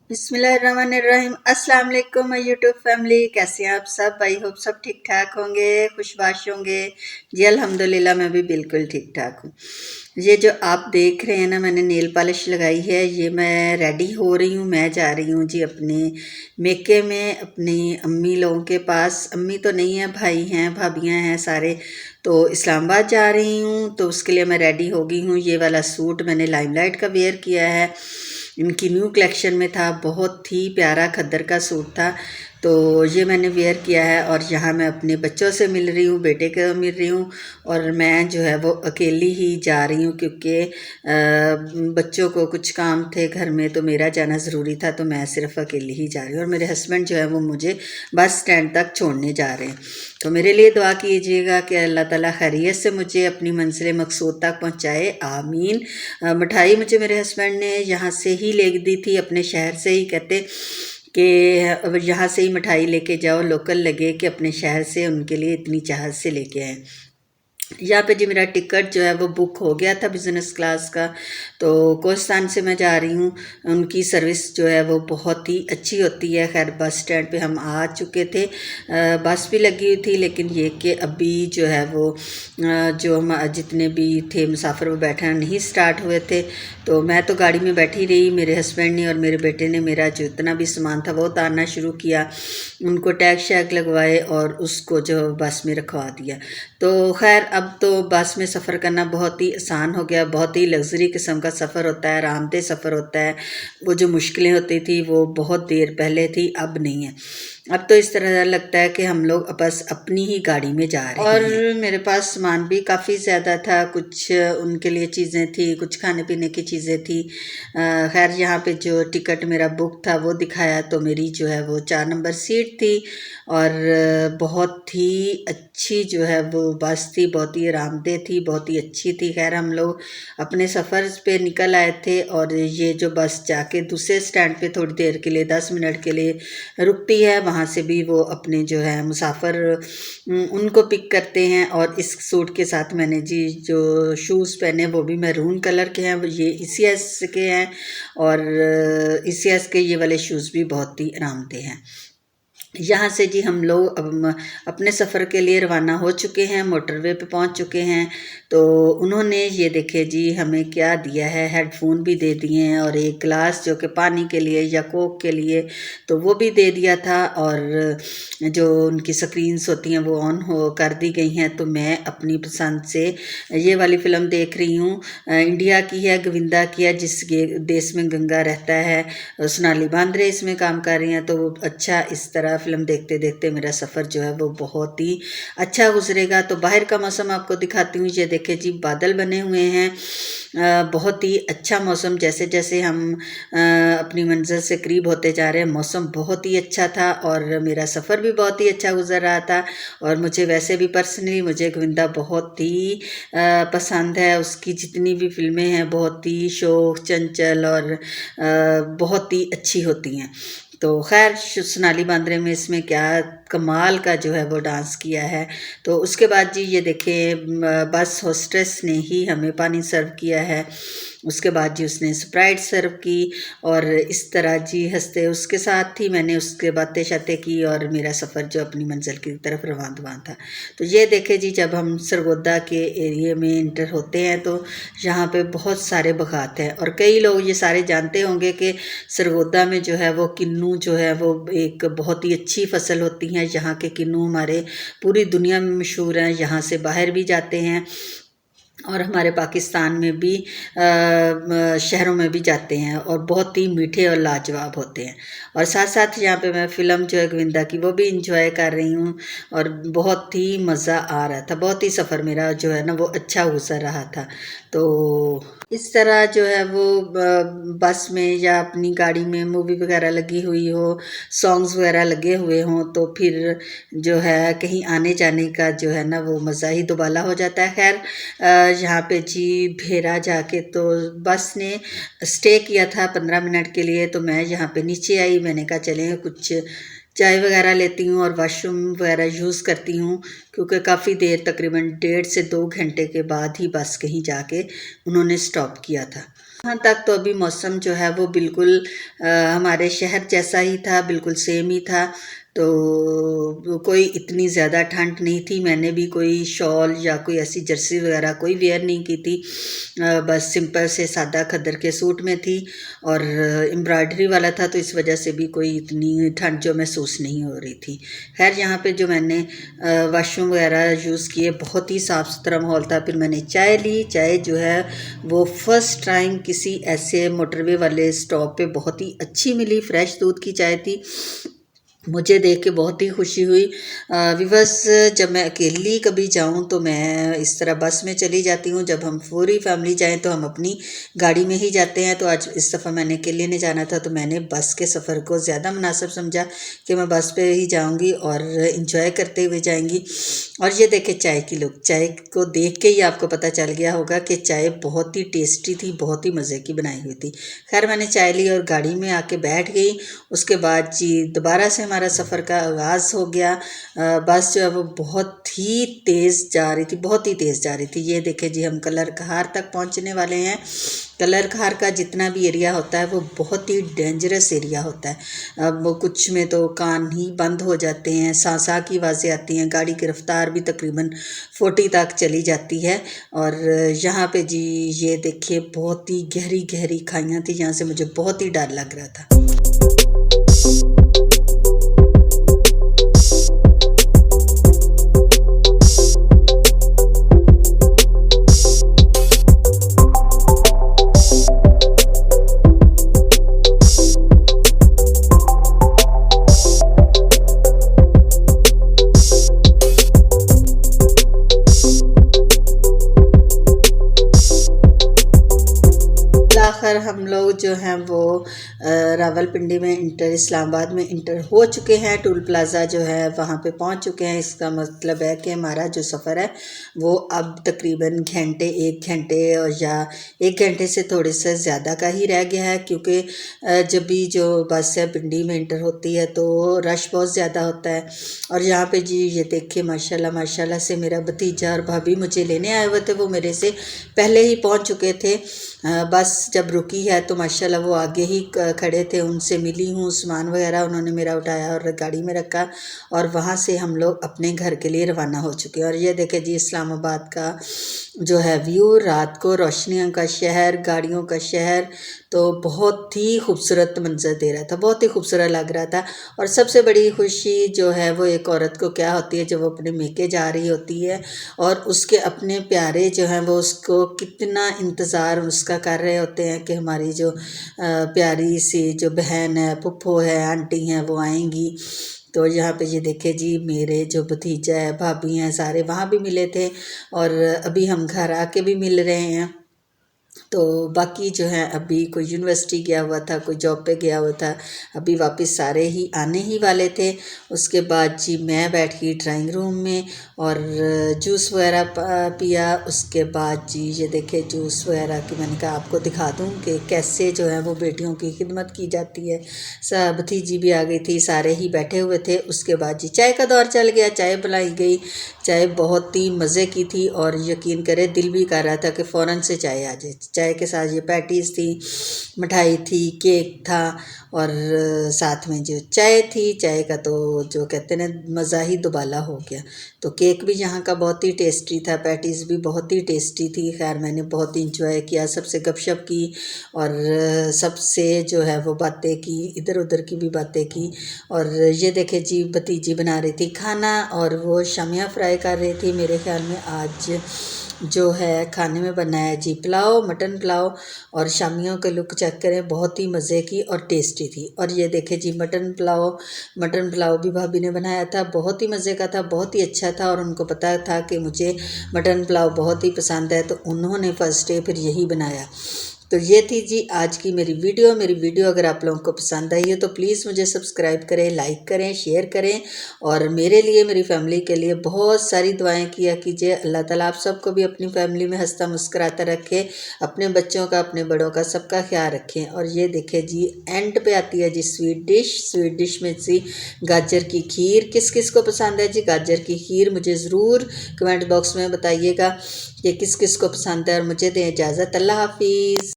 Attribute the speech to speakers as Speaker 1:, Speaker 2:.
Speaker 1: बिस्मिल्लाहिर्रहमानिर्रहीम। अस्सलाम वालेकुम माय यूट्यूब फैमिली, कैसे हैं आप सब? आई होप सब ठीक ठाक होंगे, खुशबाश होंगे। जी अल्हम्दुलिल्लाह, मैं भी बिल्कुल ठीक ठाक हूँ। ये जो आप देख रहे हैं ना, मैंने नेल पॉलिश लगाई है, ये मैं रेडी हो रही हूँ। मैं जा रही हूँ जी अपने मेके में, अपनी अम्मी लोगों के पास। अम्मी तो नहीं है, भाई हैं, भाभियाँ हैं सारे। तो इस्लामाबाद जा रही हूँ, तो उसके लिए मैं रेडी हो गई हूँ। ये वाला सूट मैंने लाइमलाइट का वेयर किया है, इनकी न्यू कलेक्शन में था। बहुत ही प्यारा खद्दर का सूट था, तो ये मैंने वेयर किया है। और यहाँ मैं अपने बच्चों से मिल रही हूँ, बेटे को मिल रही हूँ। और मैं जो है वो अकेली ही जा रही हूँ, क्योंकि बच्चों को कुछ काम थे घर में, तो मेरा जाना ज़रूरी था, तो मैं सिर्फ अकेली ही जा रही हूँ। और मेरे हस्बैंड जो है वो मुझे बस स्टैंड तक छोड़ने जा रहे हैं। तो मेरे लिए दुआ कीजिएगा कि अल्लाह ताला खैरियत से मुझे अपनी मंजिल मकसूद तक पहुँचाए, आमीन। मिठाई मुझे मेरे हस्बैंड ने यहाँ से ही ले दी थी, अपने शहर से ही। कहते कि यहाँ से ही मिठाई लेके जाओ, लोकल लगे कि अपने शहर से उनके लिए इतनी चाहत से लेके आए। यहाँ पे जी मेरा टिकट जो है वो बुक हो गया था बिज़नेस क्लास का। तो कोस्तान से मैं जा रही हूँ। उनकी सर्विस जो है वो बहुत ही अच्छी होती है। खैर बस स्टैंड पे हम आ चुके थे, बस भी लगी हुई थी, लेकिन ये कि अभी जो है वो जो हम जितने भी थे मुसाफिर वो बैठना नहीं स्टार्ट हुए थे। तो मैं तो गाड़ी में बैठी रही, मेरे हस्बैंड ने और मेरे बेटे ने मेरा जो इतना भी सामान था वो उतारना शुरू किया। उनको टैग शैग लगवाए और उसको जो बस में रखवा दिया। तो खैर अब तो बस में सफ़र करना बहुत ही आसान हो गया, बहुत ही लग्जरी किस्म का सफ़र होता है, आरामदेह सफ़र होता है। वो जो मुश्किलें होती थी वो बहुत देर पहले थी, अब नहीं है। अब तो इस तरह लगता है कि हम लोग बस अपनी ही गाड़ी में जा रहे हैं। और मेरे पास सामान भी काफ़ी ज़्यादा था, कुछ उनके लिए चीज़ें थी, कुछ खाने पीने की चीज़ें थी। खैर यहाँ पे जो टिकट मेरा बुक था वो दिखाया, तो मेरी जो है वो 4 नंबर सीट थी। और बहुत ही अच्छी जो है वो बस थी, बहुत ही आरामदेह थी, बहुत ही अच्छी थी। खैर हम लोग अपने सफ़र पे निकल आए थे, और ये जो बस जाके दूसरे स्टैंड पे थोड़ी देर के लिए 10 मिनट के लिए रुकती है, वहाँ से भी वो अपने जो है मुसाफिर उनको पिक करते हैं। और इस सूट के साथ मैंने जी जो शूज़ पहने वो भी मैरून कलर के हैं, ये ECS के हैं। और ECS के ये वाले शूज़ भी बहुत ही आरामदेह हैं। यहाँ से जी हम लोग अब अपने सफ़र के लिए रवाना हो चुके हैं, मोटरवे पे पहुँच चुके हैं। तो उन्होंने ये देखे जी हमें क्या दिया है, हेडफोन भी दे दिए हैं, और एक गिलास जो कि पानी के लिए या कोक के लिए, तो वो भी दे दिया था। और जो उनकी स्क्रीन्स होती हैं वो ऑन हो कर दी गई हैं। तो मैं अपनी पसंद से ये वाली फ़िल्म देख रही हूँ, इंडिया की है, गोविंदा की है, जिस देश में गंगा रहता है। सोनाली बांद्रे इसमें काम कर रही हैं। तो अच्छा, इस तरह फ़िल्म देखते देखते मेरा सफ़र जो है वो बहुत ही अच्छा गुजरेगा। तो बाहर का मौसम आपको दिखाती हूँ। ये देखे जी बादल बने हुए हैं, बहुत ही अच्छा मौसम। जैसे जैसे हम अपनी मंजिल से करीब होते जा रहे हैं, मौसम बहुत ही अच्छा था, और मेरा सफ़र भी बहुत ही अच्छा गुजर रहा था। और मुझे वैसे भी पर्सनली मुझे गोविंदा बहुत ही पसंद है। उसकी जितनी भी फ़िल्में हैं बहुत ही शौक, चंचल और बहुत ही अच्छी होती हैं। तो खैर सोनाली बांद्रे में इसमें क्या कमाल का जो है वो डांस किया है। तो उसके बाद जी ये देखें, बस होस्टेस ने ही हमें पानी सर्व किया है। उसके बाद जी उसने स्प्राइट सर्व की, और इस तरह जी हंसते उसके साथ ही मैंने उसके बातें शातें की, और मेरा सफ़र जो अपनी मंजिल की तरफ रवान था। तो ये देखे जी जब हम सरगोदा के एरिए में इंटर होते हैं, तो यहाँ पे बहुत सारे बगात हैं। और कई लोग ये सारे जानते होंगे कि सरगोदा में जो है वो किन्नू जो है वो एक बहुत ही अच्छी फसल होती है। यहाँ के किन्नू हमारे पूरी दुनिया में मशहूर हैं, यहाँ से बाहर भी जाते हैं, और हमारे पाकिस्तान में भी शहरों में भी जाते हैं, और बहुत ही मीठे और लाजवाब होते हैं। और साथ साथ यहाँ पे मैं फ़िल्म जो है गोविंदा की वो भी इंजॉय कर रही हूँ, और बहुत ही मज़ा आ रहा था। बहुत ही सफ़र मेरा जो है ना वो अच्छा गुजर रहा था। तो इस तरह जो है वो बस में या अपनी गाड़ी में मूवी वगैरह लगी हुई हो, सॉन्ग्स वगैरह लगे हुए हों, तो फिर जो है कहीं आने जाने का जो है ना वो मज़ा ही दुबाला हो जाता है। खैर यहाँ पे जी भेरा जाके तो बस ने स्टे किया था 15 मिनट के लिए। तो मैं यहाँ पे नीचे आई, मैंने कहा चलें कुछ चाय वगैरह लेती हूँ और वॉशरूम वगैरह यूज़ करती हूँ, क्योंकि काफ़ी देर तकरीबन 1.5 से 2 घंटे के बाद ही बस कहीं जाके उन्होंने स्टॉप किया था। यहाँ तक तो अभी मौसम जो है वो बिल्कुल हमारे शहर जैसा ही था, बिल्कुल सेम ही था। तो कोई इतनी ज़्यादा ठंड नहीं थी। मैंने भी कोई शॉल या कोई ऐसी जर्सी वगैरह कोई वेयर नहीं की थी। बस सिंपल से सादा खद्दर के सूट में थी और एम्ब्रॉयडरी वाला था, तो इस वजह से भी कोई इतनी ठंड जो महसूस नहीं हो रही थी। खैर यहाँ पे जो मैंने वाशरूम वगैरह यूज़ किए, बहुत ही साफ़ सुथरा माहौल था। फिर मैंने चाय ली। चाय जो है वो फर्स्ट टाइम किसी ऐसे मोटरवे वाले स्टॉप पे बहुत ही अच्छी मिली। फ्रेश दूध की चाय थी। मुझे देख के बहुत ही खुशी हुई। विवश जब मैं अकेली कभी जाऊं तो मैं इस तरह बस में चली जाती हूं। जब हम पूरी फैमिली जाएं तो हम अपनी गाड़ी में ही जाते हैं। तो आज इस दफ़ा मैंने अकेले नहीं जाना था, तो मैंने बस के सफ़र को ज़्यादा मुनासिब समझा कि मैं बस पे ही जाऊंगी और इंजॉय करते हुए जाएंगी। और ये देखे चाय की लुक। चाय को देख के ही आपको पता चल गया होगा कि चाय बहुत ही टेस्टी थी, बहुत ही मज़े की बनाई हुई थी। खैर मैंने चाय ली और गाड़ी में आके बैठ गई। उसके बाद जी दोबारा से हमारा सफ़र का आगाज़ हो गया। बस जो है वो बहुत ही तेज़ जा रही थी, बहुत ही तेज़ जा रही थी। ये देखे जी हम कलर कहार तक पहुंचने वाले हैं। कलर कहार का जितना भी एरिया होता है वो बहुत ही डेंजरस एरिया होता है। अब वो कुछ में तो कान ही बंद हो जाते हैं, सांसा की आवाज़ें आती हैं, गाड़ी की रफ्तार भी तकरीबन 40 तक चली जाती है। और यहाँ पे जी ये देखिए बहुत ही गहरी गहरी खाइयाँ थी, यहाँ से मुझे बहुत ही डर लग रहा था। आखिर हम लोग जो हैं वो रावलपिंडी में इंटर, इस्लामाबाद में इंटर हो चुके हैं। टोल प्लाज़ा जो है वहाँ पे पहुँच चुके हैं। इसका मतलब है कि हमारा जो सफ़र है वो अब तकरीबन घंटे, 1 घंटे या 1 घंटे से थोड़े से ज़्यादा का ही रह गया है। क्योंकि जब भी जो बस है पिंडी में इंटर होती है तो रश बहुत ज़्यादा होता है। और यहाँ पे जी ये देखिए माशाल्लाह माशाल्लाह से मेरा भतीजा और भाभी मुझे लेने आए हुए थे। वो मेरे से पहले ही पहुँच चुके थे। बस जब रुकी है तो माशाल्लाह वो आगे ही खड़े थे। उनसे मिली हूँ, सामान वगैरह उन्होंने मेरा उठाया और गाड़ी में रखा और वहाँ से हम लोग अपने घर के लिए रवाना हो चुके हैं। और ये देखे जी इस्लामाबाद का जो है व्यू, रात को रोशनियों का शहर, गाड़ियों का शहर, तो बहुत ही खूबसूरत मंजर दे रहा था, बहुत ही खूबसूरत लग रहा था। और सबसे बड़ी खुशी जो है वो एक औरत को क्या होती है जब वो अपने मेके जा रही होती है और उसके अपने प्यारे जो हैं वो उसको कितना इंतज़ार उसका कर रहे होते हैं कि हमारी जो प्यारी सी जो बहन है, फुफ्फो है, आंटी हैं, वो आएंगी। तो यहाँ पे ये देखे जी मेरे जो भतीजा है, भाभी हैं, सारे वहाँ भी मिले थे और अभी हम घर आके भी मिल रहे हैं। तो बाकी जो है अभी कोई यूनिवर्सिटी गया हुआ था, कोई जॉब पे गया हुआ था, अभी वापस सारे ही आने ही वाले थे। उसके बाद जी मैं बैठ गई ड्राइंग रूम में और जूस वगैरह पिया। उसके बाद जी ये देखे जूस वगैरह की मैंने कहा आपको दिखा दूं कि कैसे जो है वो बेटियों की खिदमत की जाती है। सब भतीजी भी आ गई थी, सारे ही बैठे हुए थे। उसके बाद जी चाय का दौर चल गया, चाय बनाई गई। चाय बहुत ही मज़े की थी और यकीन करें दिल भी कर रहा था कि फ़ौरन से चाय आ जाए। चाय के साथ ये पैटीज़ थी, मिठाई थी, केक था और साथ में जो चाय थी, चाय का तो जो कहते हैं ना मज़ा ही दुबाला हो गया। तो केक भी यहाँ का बहुत ही टेस्टी था, पैटीज़ भी बहुत ही टेस्टी थी। खैर मैंने बहुत ही इंजॉय किया, सबसे गपशप की और सबसे जो है वो बातें की, इधर उधर की भी बातें की। और ये देखे जी भतीजी बना रही थी खाना और वो शामिया फ्राई कर रही थी। मेरे ख्याल में आज जो है खाने में बनाया जी पुलाव, मटन पुलाव। और शामियों का लुक चेक करें, बहुत ही मज़े की और टेस्टी थी। और ये देखें जी मटन पुलाव भी भाभी ने बनाया था, बहुत ही मज़े का था, बहुत ही अच्छा था। और उनको पता था कि मुझे मटन पुलाव बहुत ही पसंद है, तो उन्होंने फर्स्ट डे फिर यही बनाया। तो ये थी जी आज की मेरी वीडियो अगर आप लोगों को पसंद आई है तो प्लीज़ मुझे सब्सक्राइब करें, लाइक करें, शेयर करें और मेरे लिए, मेरी फैमिली के लिए बहुत सारी दुआएं किया कीजिए। अल्लाह ताला आप सबको भी अपनी फैमिली में हंसता मुस्कुराता रखे, अपने बच्चों का, अपने बड़ों का, सबका ख्याल रखें। और ये देखें जी एंड पे आती है जी स्वीट डिश में जी गाजर की खीर। किस किस को पसंद है जी गाजर की खीर, मुझे ज़रूर कमेंट बॉक्स में बताइएगा कि किस किस को पसंद है। और मुझे दें इजाज़त, अल्लाह हाफिज़।